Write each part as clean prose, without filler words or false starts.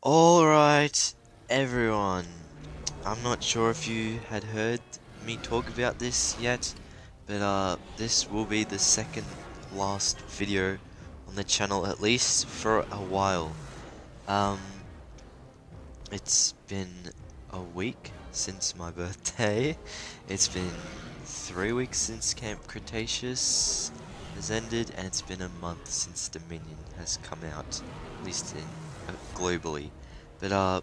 Alright, everyone. I'm not sure if you had heard me talk about this yet, but this will be the second last video on the channel, at least for a while. Um, it's been a week since my birthday. It's been 3 weeks since Camp Cretaceous has ended, and it's been a month since Dominion has come out, at least in globally. But I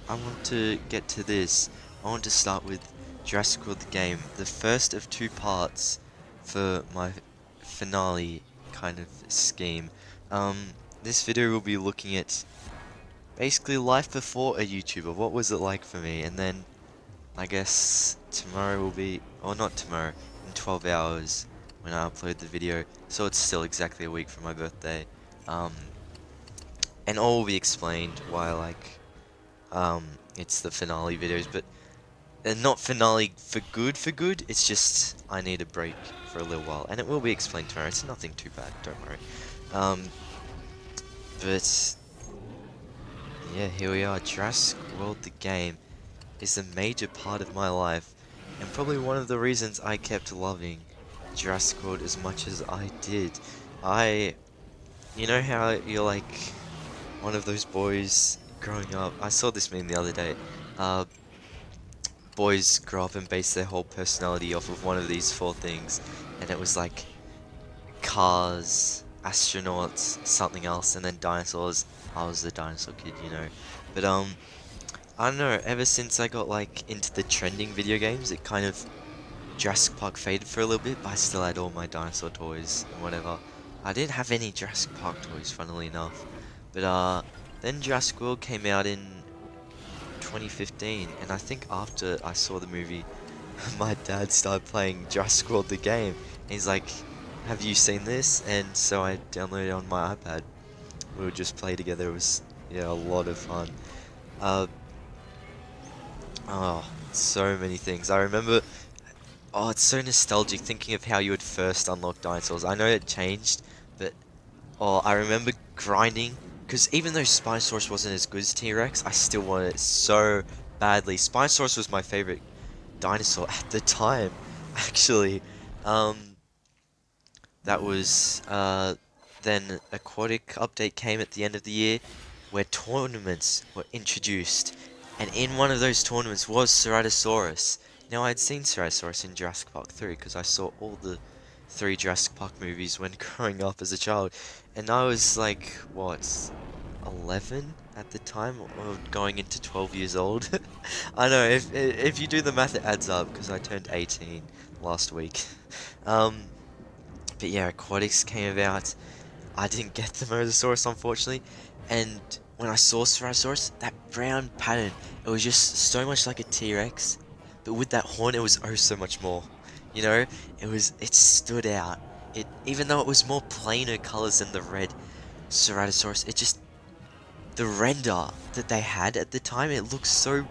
want to get to this. I want to start with Jurassic World the game, the first of two parts for my finale kind of scheme. This video will be looking at basically life before a YouTuber. What was it like for me? And then I guess tomorrow will be, or not tomorrow, in 12 hours when I upload the video. So it's still exactly a week from my birthday. Um, and all will be explained why it's the finale videos, but not finale for good, it's just I need a break for a little while, and it will be explained tomorrow. It's nothing too bad, don't worry. But yeah, here we are. Jurassic World the game is a major part of my life, and probably one of the reasons I kept loving Jurassic World as much as I did. You know how you're like one of those boys growing up. I saw this meme the other day. Uh, Boys grow up and base their whole personality off of one of these four things, and it was like cars, astronauts, something else, and then dinosaurs. I was the dinosaur kid, you know. But I don't know, ever since I got like into the trending video games, it kind of Jurassic Park faded for a little bit, but I still had all my dinosaur toys and whatever. I didn't have any Jurassic Park toys, funnily enough. But then Jurassic World came out in 2015, and I think after I saw the movie, my dad started playing Jurassic World the game. And he's like, "Have you seen this?" And so I downloaded it on my iPad. We would just play together. It was, yeah, a lot of fun. Uh, oh, so many things. I remember. Oh, it's so nostalgic thinking of how you would first unlock dinosaurs. I know it changed, but oh, I remember grinding, because even though Spinosaurus wasn't as good as T-Rex, I still wanted it so badly. Spinosaurus was my favorite dinosaur at the time, actually. Um, that was, then Aquatic update came at the end of the year, where tournaments were introduced, and in one of those tournaments was Ceratosaurus. Now, I'd seen Ceratosaurus in Jurassic Park 3, because I saw all the three Jurassic Park movies when growing up as a child, and I was like, what, 11 at the time, or going into 12 years old? I know, if you do the math, it adds up, because I turned 18 last week. Um, but yeah, Aquatics came about. I didn't get the Mosasaurus, unfortunately, and when I saw Ceratosaurus, that brown pattern, it was just so much like a T-Rex, but with that horn, it was oh so much more. You know, it stood out. Even though it was more plainer colors than the red Ceratosaurus, the render that they had at the time, it looked so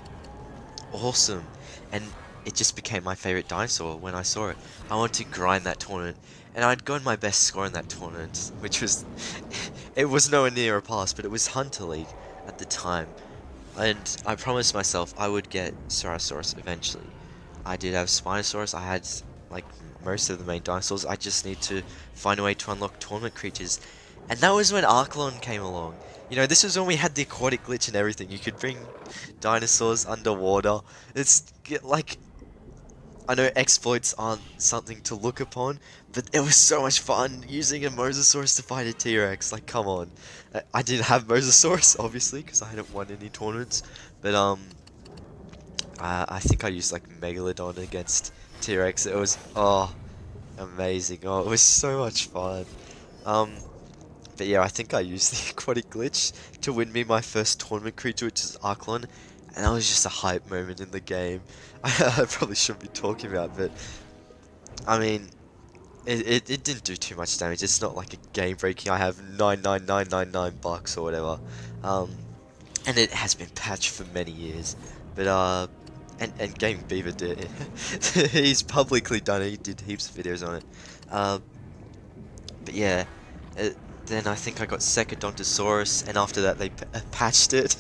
awesome, and it just became my favorite dinosaur when I saw it. I wanted to grind that tournament, and I'd gotten my best score in that tournament, which was, it was nowhere near a pass, but it was Hunter League at the time, and I promised myself I would get Ceratosaurus eventually. I did have Spinosaurus, I had like most of the main dinosaurs, I just need to find a way to unlock tournament creatures, and that was when Archelon came along. You know, this was when we had the aquatic glitch and everything. You could bring dinosaurs underwater. Like, I know exploits aren't something to look upon, but it was so much fun using a Mosasaurus to fight a T-Rex. Like, come on. I didn't have Mosasaurus, obviously, because I hadn't won any tournaments, but I think I used like Megalodon against T-Rex. It was, oh, amazing. Oh, it was so much fun. Um, but yeah, I think I used the aquatic glitch to win me my first tournament creature, which is Archelon, and that was just a hype moment in the game. I probably shouldn't be talking about, but I mean, it didn't do too much damage. It's not like a game breaking. I have 99999 bucks or whatever, um, and it has been patched for many years. But and Game Beaver did it. He's publicly done it. He did heaps of videos on it. Uh, but yeah. then I think I got Secodontosaurus, and after that they patched it.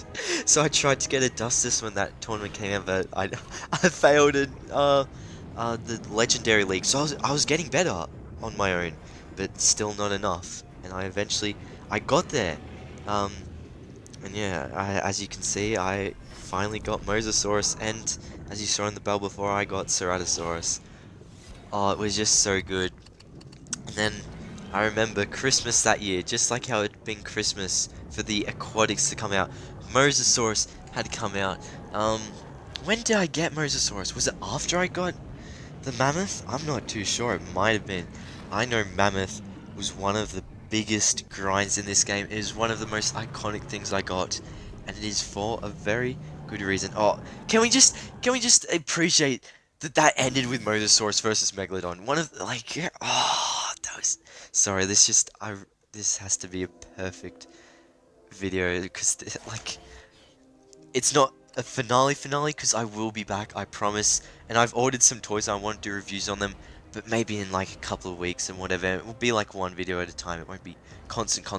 So I tried to get a Dustus when that tournament came out, but I I failed in the Legendary League. So I was getting better on my own, but still not enough. And I got there. Um, and yeah, as you can see, I finally got Mosasaurus, and as you saw in the bell before, I got Ceratosaurus. Oh, it was just so good. And then I remember Christmas that year, just like how it'd been Christmas for the aquatics to come out, Mosasaurus had come out. Um, when did I get Mosasaurus? Was it after I got the Mammoth? I'm not too sure. It might have been. I know Mammoth was one of the biggest grinds in this game. It is one of the most iconic things I got, and it is for a very good reason. Oh, can we just appreciate that that ended with Mosasaurus versus Megalodon? One of like, yeah, oh, that was. Sorry, this has to be a perfect video because like it's not a finale because I will be back, I promise. And I've ordered some toys, I want to do reviews on them, but maybe in like a couple of weeks and whatever. It will be like one video at a time. It won't be constant.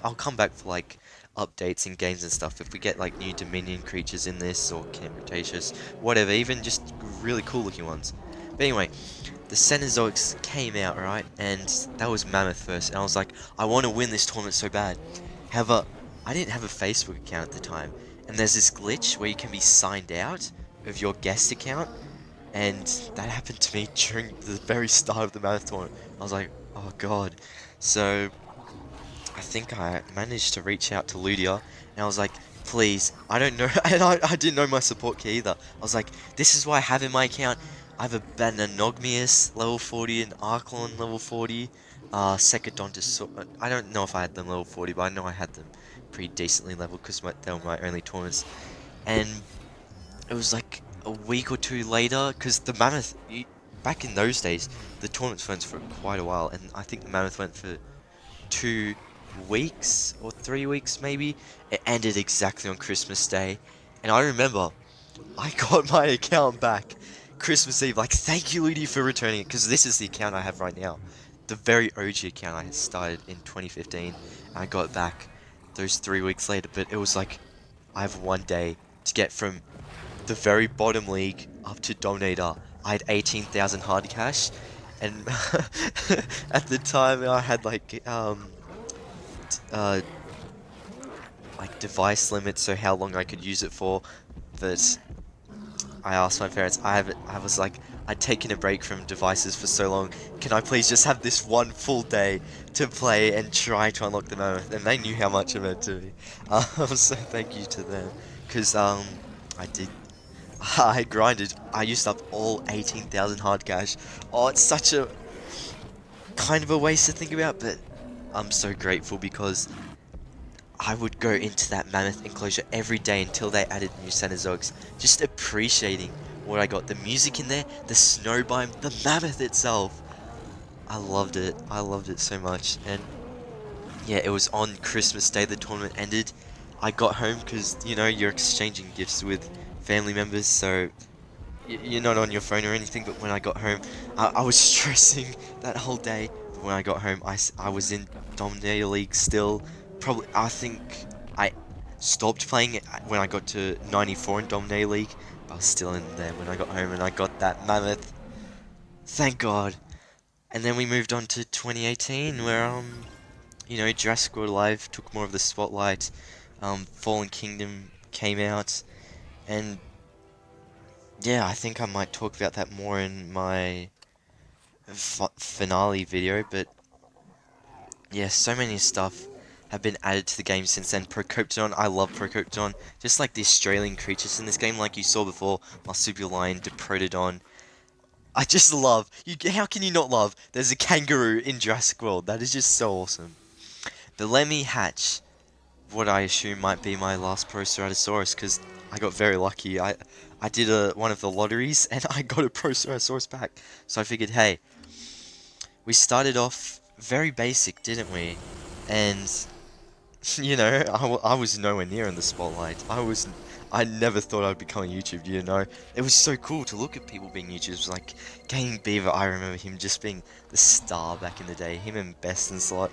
I'll come back for like updates in games and stuff. If we get like new Dominion creatures in this or Camp Cretaceous, whatever, even just really cool looking ones. But anyway, the Cenozoics came out, right? And that was Mammoth first. And I was like, I want to win this tournament so bad. However, I didn't have a Facebook account at the time. And there's this glitch where you can be signed out of your guest account. And that happened to me during the very start of the Mammoth tournament. I was like, oh god. So I think I managed to reach out to Ludia, and I was like, please, I don't know, and I didn't know my support key either. I was like, this is what I have in my account. I have a Bananogmius level 40, an Archlon level 40, Secodontus. I don't know if I had them level 40, but I know I had them pretty decently leveled because they were my only tournaments. And it was like a week or two later, because the Mammoth, back in those days, the tournaments went for quite a while, and I think the Mammoth went for 2 weeks or 3 weeks maybe. It ended exactly on Christmas Day, and I remember I got my account back Christmas Eve. Like, thank you, Ludia, for returning it, because this is the account I have right now, the very OG account I started in 2015. And I got it back those 3 weeks later, but it was like I have one day to get from the very bottom league up to Dominator. I had 18,000 hard cash, and at the time I had uh, like device limits, so how long I could use it for. But I asked my parents. I was like, I'd taken a break from devices for so long. Can I please just have this one full day to play and try to unlock the Mammoth? And they knew how much it meant to me. So thank you to them, because I did. I grinded. I used up all 18,000 hard cash. Oh, it's such a kind of a waste to think about, but I'm so grateful because I would go into that Mammoth enclosure every day until they added new Cenozoics, just appreciating what I got. The music in there, the snow biome, the Mammoth itself. I loved it. I loved it so much. And yeah, it was on Christmas Day the tournament ended. I got home because, you know, you're exchanging gifts with family members, so you're not on your phone or anything. But when I got home, I was stressing that whole day. But when I got home, I was in Dominator League still. Probably, I think I stopped playing it when I got to 94 in Dominator League. But I was still in there when I got home and I got that Mammoth. Thank God. And then we moved on to 2018, where you know, Jurassic World Live took more of the spotlight. Fallen Kingdom came out, and yeah, I think I might talk about that more in my finale video. But yeah, so many stuff have been added to the game since then. Procoptodon, I love Procoptodon. Just like the Australian creatures in this game, like you saw before, Marsupial Lion, Diprotodon. I just love, how can you not love? There's a kangaroo in Jurassic World. That is just so awesome. But let me hatch what I assume might be my last Proceratosaurus, because I got very lucky. I did one of the lotteries, and I got a Proceratosaurus back. So I figured, hey, we started off very basic, didn't we? And, you know, I was nowhere near in the spotlight. I never thought I'd become a YouTuber, you know? It was so cool to look at people being YouTubers, like Gaming Beaver. I remember him just being the star back in the day, him and Best and Slot.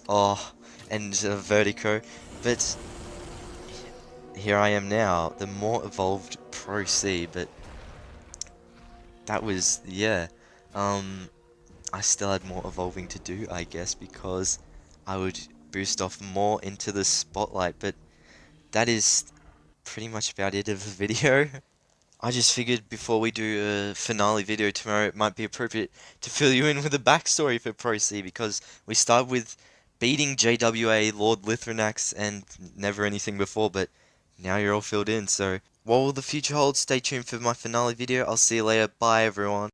Oh, and Vertigo, but here I am now, the more evolved ProC, but that was, yeah, um, I still had more evolving to do, I guess, because I would boost off more into the spotlight, but that is pretty much about it of the video. I just figured before we do a finale video tomorrow, it might be appropriate to fill you in with a backstory for ProC, because we start with beating JWA, Lord Lithrinax, and never anything before, but now you're all filled in, so what will the future hold? Stay tuned for my finale video. I'll see you later. Bye, everyone.